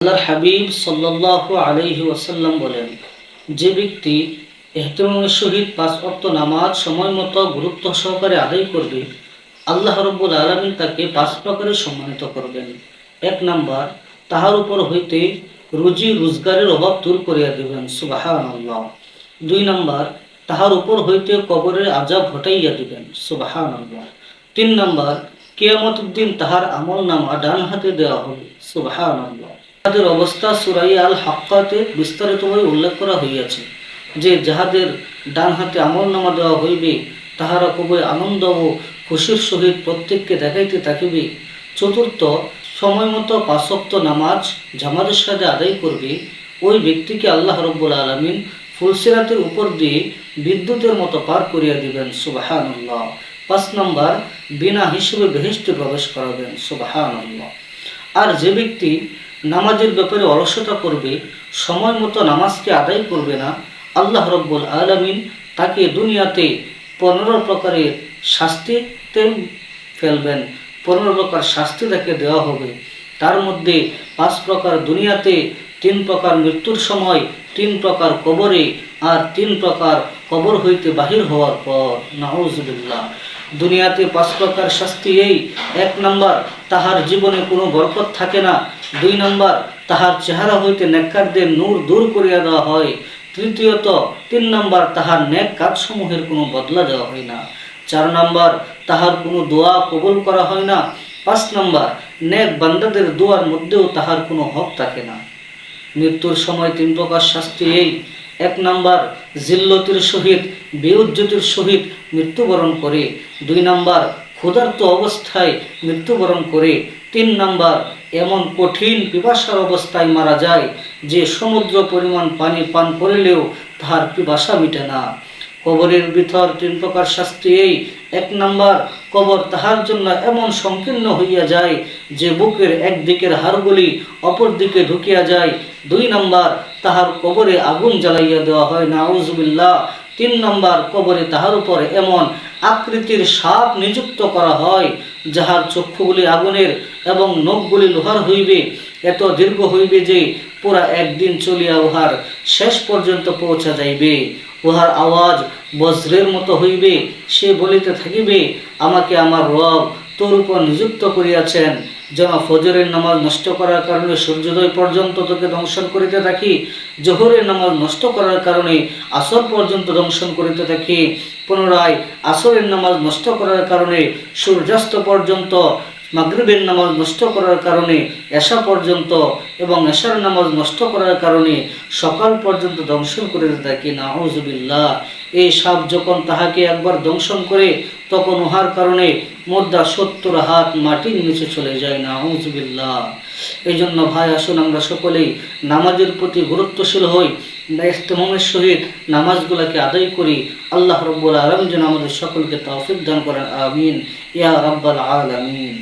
আল্লাহর হাবিব সাল্লাল্লাহু আলাইহি ওয়াসাল্লাম বলেন, যে ব্যক্তি ইহতিমামের সহিত 5 ওয়াক্ত নামাজ সময় মতো গুরুত্ব সহকারে আদায় করবে, আল্লাহ রাব্বুল আলামিন তাকে 5 প্রকারে সম্মানিত করবেন। 1 নাম্বার, তাহার উপর হইতে রুজি রোজগারের অভাব দূর করিয়া দিবেন, সুবহানাল্লাহ। 2 নাম্বার, তাহার উপর হইতে কবরের আযাব হটাইয়া দিবেন, সুবহানাল্লাহ। 3 নাম্বার, কিয়ামতের দিন তাহার আমলনামা ডান হাতে দেওয়া হবে, সুবহানাল্লাহ। যাহাদের অবস্থা সূরা আল হাক্কাতে বিস্তারিতভাবে উল্লেখ করা হইয়াছে যে যাহাদের ডান হাতে আমলনামা দেওয়া হইবে, তাহারা খুবই আনন্দ ও খুশির সহিত প্রত্যেককে দেখাইতে থাকিবে। 4, সময় মতো 5 ওয়াক্ত নামাজ জামাতের সাথে আদায় করবে, ওই ব্যক্তিকে আল্লাহ রাব্বুল আলামিন ফুলসিরাতের উপর দিয়ে বিদ্যুতের মতো পার করিয়া দিবেন, সুবহানাল্লাহ। 5 নাম্বার, বিনা হিসেবে বেহেশতে প্রবেশ করাবেন, সুবহানাল্লাহ। আর যে ব্যক্তি নামাজের ব্যাপারে অলসতা করবে, সময় মতো নামাজকে আদায় করবে না, আল্লাহ রাব্বুল আলামিন তাকে দুনিয়াতে 15 প্রকারের শাস্তিতে ফেলবেন। 15 প্রকার শাস্তি তাকে দেওয়া হবে। তার মধ্যে 5 প্রকার দুনিয়াতে, 3 প্রকার মৃত্যুর সময়, 3 প্রকার কবরে, আর 3 প্রকার কবর হইতে বাহির হওয়ার পর। নাউজুবিল্লাহ। দুনিয়াতে 5 প্রকার শাস্তি এই: 1 নাম্বার, তাহার জীবনে কোনো বরকত থাকে না। 2 নাম্বার, তাহার চেহারা হইতে নেককারদের নূর দূর করিয়া দেওয়া হয়। 3 নাম্বার, তাহার নেক কাজসমূহের কোনো বদলা দেওয়া হয় না। 4 নাম্বার, তাহার কোনো দোয়া কবুল করা হয় না। 5 নাম্বার, নেক বান্দাদের দোয়ার মধ্যেও তাহার কোনো হক থাকে না। মৃত্যুর সময় 3 প্রকার শাস্তি এই: 1 নাম্বার, জিল্লতির সহিত বেউজ্জতির সহিত মৃত্যুবরণ করে। 2 নাম্বার, ক্ষুধার্ত অবস্থায় মৃত্যুবরণ করে। 3 নাম্বার, এমন কঠিন পিপাসার অবস্থায় মারা যায় যে সমুদ্র পরিমাণ পানি পান করিলেও তাহার পিপাসা মিটে না। কবরের ভিতর 3 প্রকার শাস্তি এই: 1 নাম্বার, কবর তাহার জন্য এমন সংকীর্ণ হইয়া যায় যে বুকের একদিকের হাড়গুলি অপর দিকে ঢুকিয়া যায়। 2 নাম্বার, তাহার কবরে আগুন জ্বালাইয়া দেওয়া হয়, নাউজুবিল্লাহ। 3 নাম্বার, কবরে তাহার উপর এমন আকৃতির সাপ নিযুক্ত করা হয় যাহার চক্ষুগুলি আগুনের এবং নখগুলি লোহার হইবে, এত দীর্ঘ হইবে যে পুরা একদিন চলিয়া উহার শেষ পর্যন্ত পৌঁছা যাইবে। উহার আওয়াজ বজ্রের মতো হইবে। সে বলিতে থাকিবে, আমাকে আমার রব তোর উপর নিযুক্ত করিয়াছেন, যেন ফজরের নামাজ নষ্ট করার কারণে সূর্যোদয় পর্যন্ত তোকে দংশন করিতে থাকি, জোহরের নামাজ নষ্ট করার কারণে আসর পর্যন্ত দংশন করিতে থাকি, পুনরায় আসরের নামাজ নষ্ট করার কারণে সূর্যাস্ত পর্যন্ত, মাগরিবের নামাজ নষ্ট করার কারণে এশা পর্যন্ত, এবং এশার নামাজ নষ্ট করার কারণে সকাল পর্যন্ত দংশন করিতে থাকি, নাউজুবিল্লাহ। এই সাপ যখন তাহাকে একবার দংশন করে, তখন উহার কারণে মুর্দা 70 হাত মাটির নিচে চলে যায়, নাউজুবিল্লাহ। এই জন্য ভাই, আসুন আমরা সকলেই নামাজের প্রতি গুরুত্বশীল হই, ইহতিমামের সহিত নামাজগুলোকে আদায় করি। আল্লাহ রাব্বুল আলামিন যেন আমাদের সকলকে তৌফিক দান করেন, আমিন ইয়া রাব্বাল আলামিন।